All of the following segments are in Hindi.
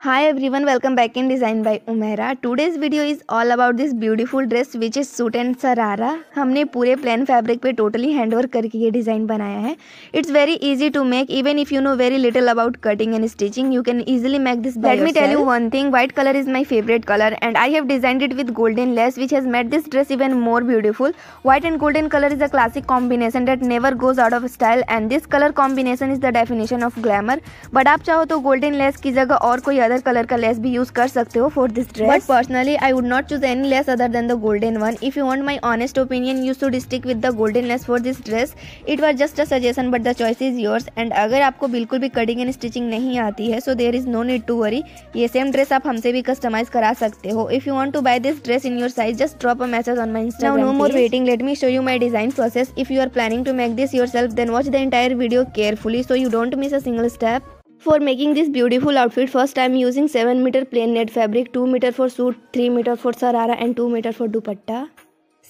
Hi everyone, welcome back in Design by Umaira. Today's video is all about this beautiful dress which is suit and sarara. हमने पूरे plain fabric पे totally handwork करके ये design बनाया है. It's very easy to make. Even if you know very little about cutting and stitching, you can easily make this by yourself. Let me tell you one thing. White color is my favorite color, and I have designed it with golden lace, which has made this dress even more beautiful. White and golden color is a classic combination that never goes out of style, and this color combination is the definition of glamour. But आप चाहो तो golden lace की जगह और कोई अदर कलर का लेस भी यूज कर सकते हो for this dress. But personally I would not choose any less other than the golden one. If you want my honest opinion, you should stick with the golden less for this dress. It was just a suggestion but the choice is yours. And अगर आपको बिल्कुल भी कटिंग एंड स्टिचिंग नहीं आती है, so there is no need to worry. ये सेम ड्रेस आप हमसे भी कस्टमाइज करा सकते हो. If you want to buy this dress in your size, just drop a message on my Instagram. No more waiting, let me show you my design process. If you are planning to make this yourself, then watch the entire video carefully so you don't miss a single step. For making this beautiful outfit, first I am using 7 meter plain net fabric, 2 meter for suit, 3 meter for sarara and 2 meter for dupatta.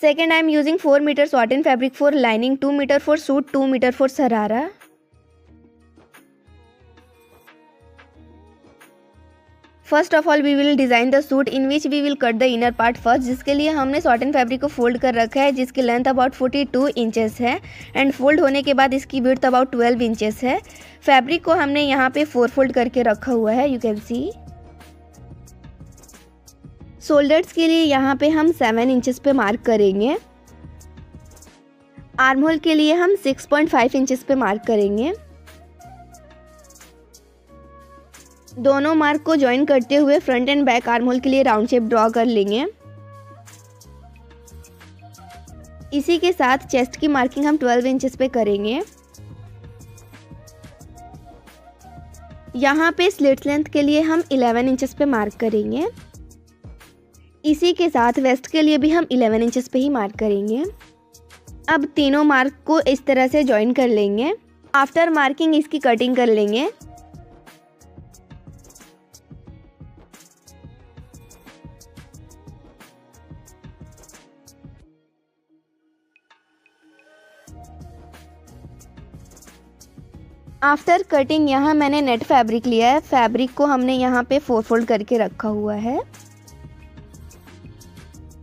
Second, I am using 4 meter satin fabric for lining, 2 meter for suit, 2 meter for sarara. First of all we will design the suit in which we will cut the inner part first, जिसके लिए हमने सॉटन फैब्रिक को फोल्ड कर रखा है, जिसकी लेंथ अबाउट 42 इंचेस है एंड फोल्ड होने के बाद इसकी विड्थ अबाउट 12 इंचेस है. फैब्रिक को हमने यहाँ पे 4 फोल्ड करके रखा हुआ है, यू कैन सी. शोल्डर्स के लिए यहाँ पे हम 7 इंचेस पे मार्क करेंगे. आर्म होल के लिए हम 6.5 इंचेस पे मार्क करेंगे. दोनों मार्क को ज्वाइन करते हुए front end back arm hole के लिए राउंड शेप ड्रॉ कर लेंगे. इसी के साथ चेस्ट की मार्किंग हम 12 इंचेस पे करेंगे. यहाँ पे स्लिट लेंथ के लिए हम 11 इंचेस पे मार्क करेंगे. इसी के साथ वेस्ट के लिए भी हम 11 इंचेस पे ही मार्क करेंगे. अब तीनों मार्क को इस तरह से ज्वाइन कर लेंगे. आफ्टर मार्किंग इसकी कटिंग कर लेंगे. आफ्टर कटिंग यहाँ मैंने नेट फैब्रिक लिया है. फैब्रिक को हमने यहाँ पे 4 फोल्ड करके रखा हुआ है.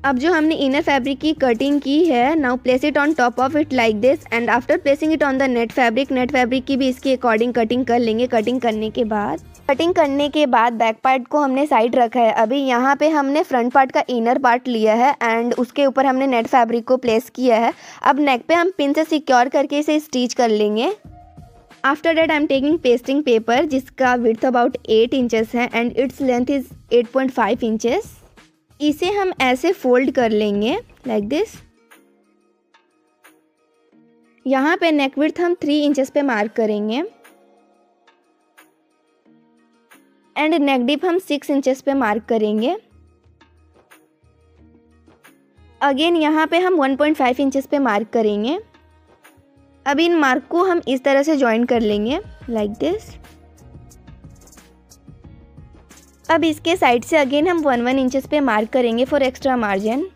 अब जो हमने इनर फैब्रिक की कटिंग की है, now place it on top of it like this. And after placing it on the net fabric की भी इसके अकॉर्डिंग कटिंग कर लेंगे. कटिंग करने के बाद बैक पार्ट को हमने साइड रखा है. अभी यहाँ पे हमने फ्रंट पार्ट का इनर पार्ट लिया है एंड उसके ऊपर हमने नेट फैब्रिक को प्लेस किया है. अब नेक पे हम पिन से सिक्योर करके इसे स्टिच कर लेंगे. After that I am taking pasting paper, जिसका विड्थ अबाउट 8 इंचेस है and its length is 8.5 inches. इसे हम ऐसे फोल्ड कर लेंगे लाइक दिस. यहाँ पे नेक विड्थ हम 3 इंचेस पे मार्क करेंगे एंड नेक डीप हम 6 इंचेस पे मार्क करेंगे. अगेन यहाँ पे हम 1.5 इंचेस पे मार्क करेंगे. अब इन मार्क को हम इस तरह से ज्वाइन कर लेंगे लाइक दिस. अब इसके साइड से अगेन हम 1 इंचेस पे मार्क करेंगे फॉर एक्स्ट्रा मार्जिन.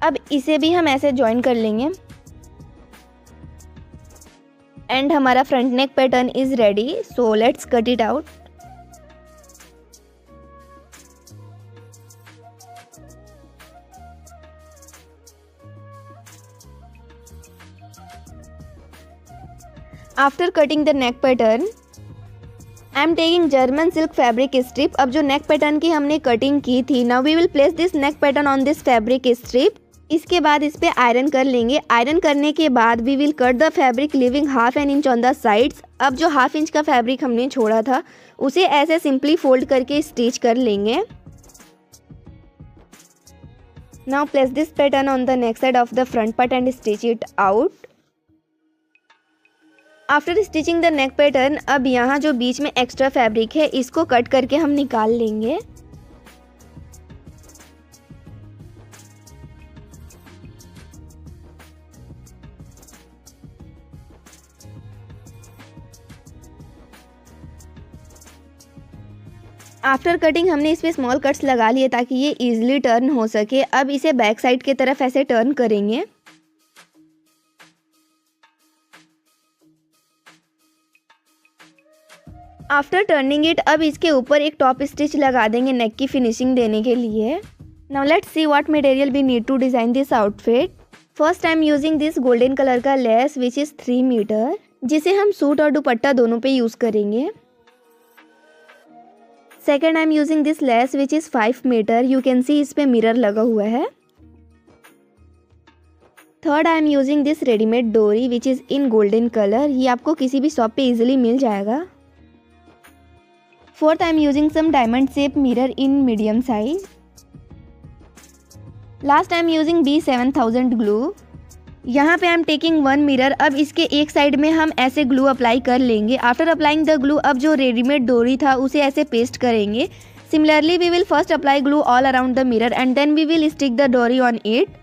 अब इसे भी हम ऐसे ज्वाइन कर लेंगे एंड हमारा front neck pattern is ready. So let's cut it out. After cutting the neck pattern, I am taking German silk fabric strip. अब जो नेक पैटर्न की हमने कटिंग की थी, now we will place this neck pattern on this fabric strip. इसके बाद इस पे आयरन कर लेंगे. आयरन करने के बाद we will cut the fabric leaving ½ inch on the sides. अब जो ½ इंच का फैब्रिक हमने छोड़ा था, उसे ऐसे सिंपली फोल्ड करके स्टिच कर लेंगे. Now place this pattern on the neck side of the front part and stitch it out. After stitching the neck pattern, अब यहाँ जो बीच में एक्स्ट्रा फैब्रिक है, इसको कट करके हम निकाल लेंगे. आफ्टर कटिंग हमने इस पे स्मॉल कट्स लगा लिए ताकि ये इजीली टर्न हो सके. अब इसे बैक साइड की तरफ ऐसे टर्न करेंगे. आफ्टर टर्निंग इट अब इसके ऊपर एक टॉप स्टिच लगा देंगे नेक की फिनिशिंग देने के लिए। Now let's see what material we need to design this outfit. First I am using this golden colour का लेस विच इज़ 3 मीटर, जिसे हम सूट और दुपट्टा दोनों पे यूज़ करेंगे। Second I am using this lace which is 5 metre, you can see इस पे मिरर लगा हुआ है। Third I am using this readymade dori which is in golden colour, ये आपको किसी भी शॉप पे इजीली मिल जाएगा। Fourth I am using some diamond shape mirror in medium size. Last I am using B7000 glue. यहाँ पे आई एम टेकिंग 1 मिरर। अब इसके एक साइड में हम ऐसे ग्लू अप्लाई कर लेंगे। आफ्टर अप्लाइंग द ग्लू अब जो रेडीमेड डोरी था उसे ऐसे पेस्ट करेंगे। Similarly we will first apply glue all around the mirror and then we will stick the dori on it.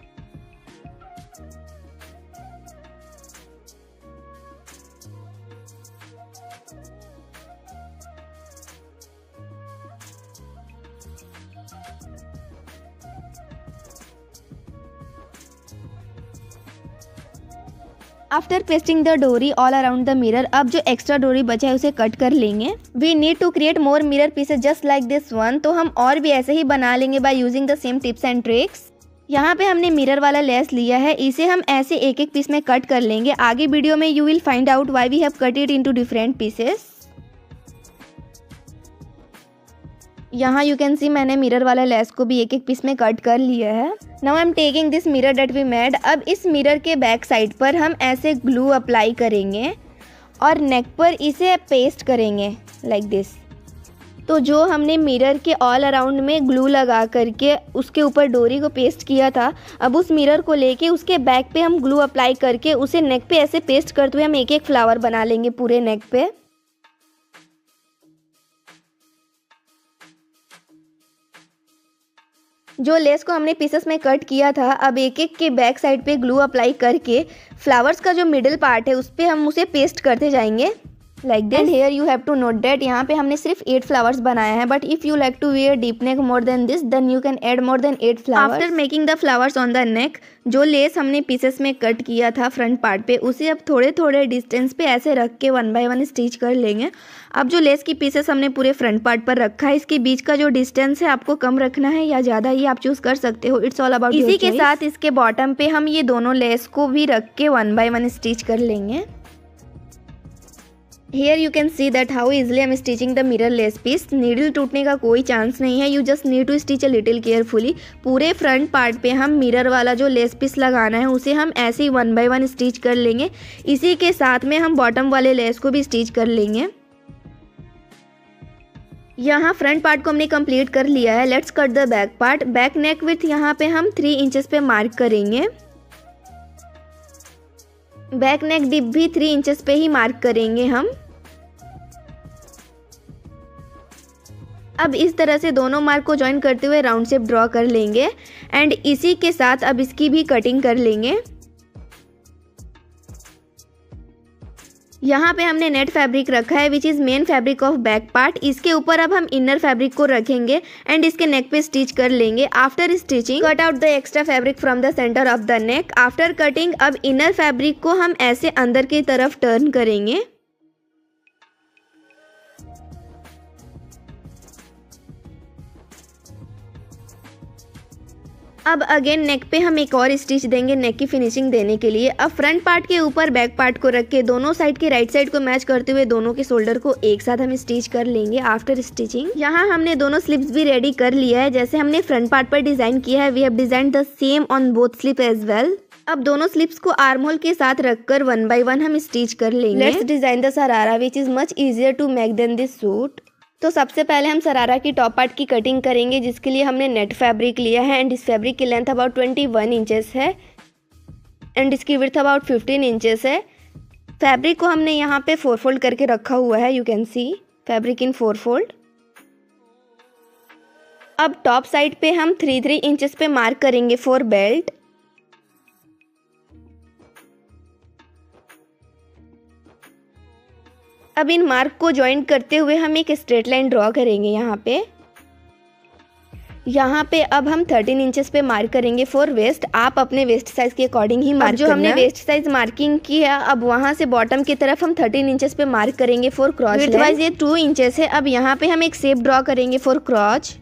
After pasting the dori all around the mirror अब जो एक्स्ट्रा डोरी बचा है उसे कट कर लेंगे। We need to create more mirror pieces just like this one, तो हम और भी ऐसे ही बना लेंगे by using the same tips and tricks. यहाँ पे हमने मिरर वाला लेस लिया है, इसे हम ऐसे एक एक पीस में कट कर लेंगे। आगे वीडियो में you will find out why we have cut it into different pieces. यहाँ यू कैन सी मैंने मिरर वाला लेस को भी एक एक पीस में कट कर लिया है। Now I am taking this mirror that we made. अब इस मिरर के बैक साइड पर हम ऐसे ग्लू अप्लाई करेंगे और नेक पर इसे पेस्ट करेंगे लाइक दिस। तो जो हमने मिरर के ऑल अराउंड में ग्लू लगा करके उसके ऊपर डोरी को पेस्ट किया था, अब उस मिरर को लेके उसके बैक पे हम ग्लू अप्लाई करके उसे नेक पे ऐसे पेस्ट करते हुए हम एक एक फ्लावर बना लेंगे पूरे नेक पे। जो लेस को हमने पीसेस में कट किया था, अब एक एक के बैक साइड पे ग्लू अप्लाई करके फ्लावर्स का जो मिडिल पार्ट है उस पर हम उसे पेस्ट करते जाएंगे like this. And here you have to note that यहाँ पे हमने सिर्फ 8 फ्लावर्स बनाया है, but if you like to wear deep neck more than this then you can add more than 8 flowers. After making the flowers on the neck, जो लेस हमने पीसेस में कट किया था फ्रंट पार्ट पे उसे अब थोड़े थोड़े डिस्टेंस पे ऐसे रख के 1 बाय 1 स्टिच कर लेंगे। अब जो लेस की पीसेस हमने पूरे फ्रंट पार्ट पर रखा है, इसके बीच का जो डिस्टेंस है आपको कम रखना है या ज़्यादा, ये आप चूज कर सकते हो, इट्स ऑल अबाउट। इसी के साथ इसके बॉटम पे हम ये दोनों लेस को भी रख के 1 बाय 1 स्टिच कर लेंगे। Here you can see that how easily I am stitching the mirror lace piece। Needle टूटने का कोई चांस नहीं है, you just need to stitch a little carefully। पूरे फ्रंट पार्ट पे हम मिरर वाला जो लेस पीस लगाना है उसे हम ऐसे ही 1 बाय 1 स्टिच कर लेंगे। इसी के साथ में हम बॉटम वाले लेस को भी स्टिच कर लेंगे। यहाँ फ्रंट पार्ट को हमने कंप्लीट कर लिया है। Let's cut the back part. Back neck width यहाँ पे हम 3 इंचेस पे मार्क करेंगे। बैक नेक डिप भी 3 इंचेस पे ही मार्क करेंगे हम। अब इस तरह से दोनों मार्क को ज्वाइन करते हुए राउंड शेप ड्रॉ कर लेंगे एंड इसी के साथ अब इसकी भी कटिंग कर लेंगे। यहाँ पे हमने नेट फैब्रिक रखा है which is main fabric of back part. इसके ऊपर अब हम इनर फैब्रिक को रखेंगे एंड इसके नेक पे स्टिच कर लेंगे। After stitching cut out the extra fabric from the center of the neck. After cutting अब इनर फैब्रिक को हम ऐसे अंदर की तरफ टर्न करेंगे। अब अगेन नेक पे हम एक और स्टिच देंगे नेक की फिनिशिंग देने के लिए। अब फ्रंट पार्ट के ऊपर बैक पार्ट को रख के दोनों साइड के राइट साइड को मैच करते हुए दोनों के शोल्डर को एक साथ हम स्टिच कर लेंगे। आफ्टर स्टिचिंग यहाँ हमने दोनों स्लिप्स भी रेडी कर लिया है। जैसे हमने फ्रंट पार्ट पर डिजाइन किया है, we have design the same on both slip as well. अब दोनों स्लिप्स को आर्म होल के साथ रखकर 1 बाय 1 हम स्टिच कर लेंगे। Let's design the sharara which is much easier to make than this suit. तो सबसे पहले हम शरारा की टॉप पार्ट की कटिंग करेंगे, जिसके लिए हमने नेट फैब्रिक लिया है एंड इस फैब्रिक की लेंथ अबाउट 21 इंचेस है एंड इसकी विड्थ अबाउट 15 इंचेस है। फैब्रिक को हमने यहाँ पे 4 फोल्ड करके रखा हुआ है। You can C fabric in 4 fold. अब टॉप साइड पे हम 3 इंचेस पे मार्क करेंगे फॉर बेल्ट। अब इन मार्क को ज्वाइन करते हुए हम एक स्ट्रेट लाइन ड्रॉ करेंगे यहाँ पे। यहाँ पे अब हम 13 इंचेस पे मार्क करेंगे फॉर वेस्ट। आप अपने वेस्ट साइज के अकॉर्डिंग ही मार्क जो हमने वेस्ट साइज मार्किंग किया, अब वहाँ से बॉटम की तरफ हम 13 इंचेस पे मार्क करेंगे फॉर क्रॉच। विड्थ वाइज ये 2 इंचेस है। अब यहाँ पे हम एक शेप ड्रॉ करेंगे फॉर क्रॉच।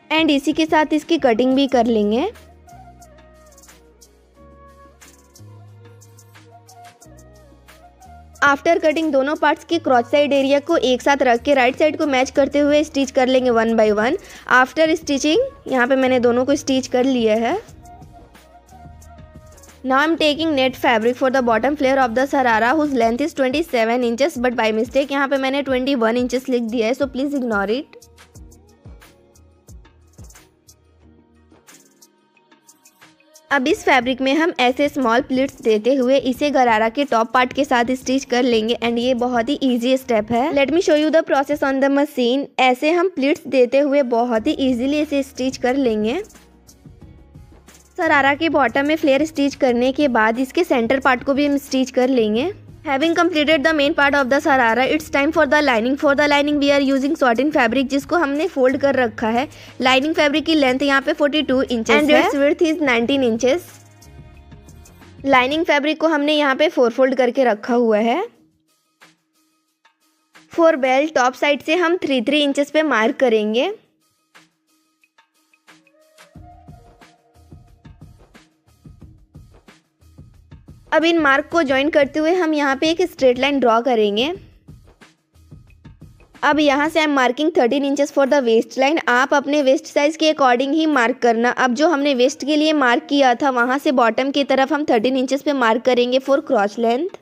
एंड इसी के साथ इसकी कटिंग भी कर लेंगे। आफ्टर कटिंग दोनों पार्ट्स के क्रॉच साइड एरिया को एक साथ रख के राइट साइड को मैच करते हुए स्टिच कर लेंगे 1 बाय 1। आफ्टर स्टिचिंग यहाँ पे मैंने दोनों को स्टिच कर लिया है। Now I am taking net fabric for the bottom flare of the sharara whose length is 27 inches, but by mistake यहाँ पे मैंने 21 इंचेस लिख दिया है, सो प्लीज इग्नोर इट। अब इस फैब्रिक में हम ऐसे स्मॉल प्लिट्स देते हुए इसे गरारा के टॉप पार्ट के साथ स्टिच कर लेंगे एंड ये बहुत ही इजी स्टेप है। Late me show you the process on the machine. ऐसे हम प्लिट्स देते हुए बहुत ही इजीली इसे स्टिच कर लेंगे। शरारा के बॉटम में फ्लेयर स्टिच करने के बाद इसके सेंटर पार्ट को भी हम स्टिच कर लेंगे। Having completed the main part of the sharara, it's time for the lining. For the lining we are using satin fabric जिसको हमने फोल्ड कर रखा है। लाइनिंग फैब्रिक की लेंथ यहाँ पे 42 इंचेस है and it's width is 19 inches. Lining fabric को हमने यहाँ पे 4 फोल्ड करके रखा हुआ है। फॉर बेल्ट टॉप साइड से हम 3 इंचेस पे मार्क करेंगे। अब इन मार्क को ज्वाइन करते हुए हम यहाँ पे एक स्ट्रेट लाइन ड्रॉ करेंगे। अब यहाँ से I am marking 13 inches for the waist line. आप अपने वेस्ट साइज के अकॉर्डिंग ही मार्क करना। अब जो हमने वेस्ट के लिए मार्क किया था वहाँ से बॉटम की तरफ हम 13 इंचेस पे मार्क करेंगे फॉर क्रॉच लेंथ।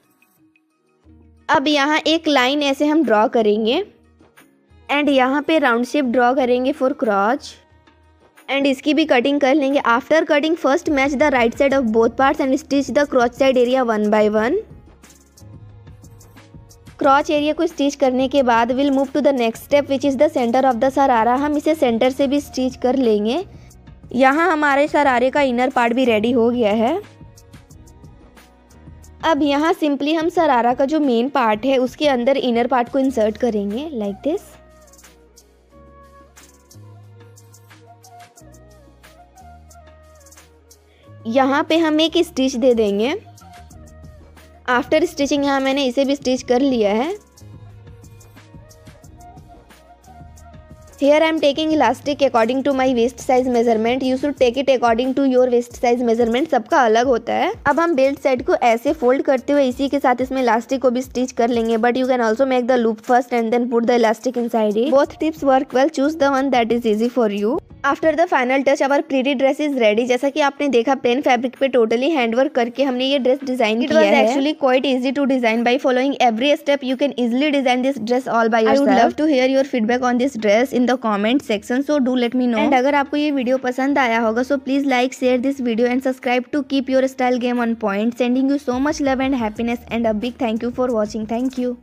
अब यहाँ एक लाइन ऐसे हम ड्रॉ करेंगे एंड यहाँ पे राउंड शेप ड्रॉ करेंगे फॉर क्रॉच एंड इसकी भी कटिंग कर लेंगे। After cutting first match the right side of both parts and stitch the crotch side area 1 by 1। Crotch area को स्टिच करने के बाद will move to the next step which is the center of the sharara. हम इसे सेंटर से भी स्टिच कर लेंगे। यहाँ हमारे शरारे का इनर पार्ट भी रेडी हो गया है। अब यहाँ सिंपली हम शरारा का जो मेन पार्ट है उसके अंदर इनर पार्ट को इंसर्ट करेंगे लाइक दिस। यहाँ पे हम एक स्टिच दे देंगे। आफ्टर स्टिचिंग यहाँ मैंने इसे भी स्टिच कर लिया है। Here I am taking elastic according to my waist size measurement. You should take it according to your waist size measurement. सबका अलग होता है। अब हम बेल्ट साइड को ऐसे फोल्ड करते हुए इसी के साथ इसमें इलास्टिक को भी स्टिच कर लेंगे, but you can also make the loop first and then put the elastic inside it. Both tips work well, choose the one that is easy for you. After the final touch our pretty dress is ready. जैसा कि आपने देखा प्लेन फैब्रिक पे टोटली हैंडवर्क करके हमने ये ड्रेस डिजाइन किया है। Actually quite easy to design. By following every step you can easily design this dress all by yourself. I would love to hear your feedback on this dress in the comment section, so do let me know. And अगर आपको ये वीडियो पसंद आया होगा so please like share this video and subscribe to keep your style game on point. Sending you so much love and happiness and a big thank you for watching. Thank you.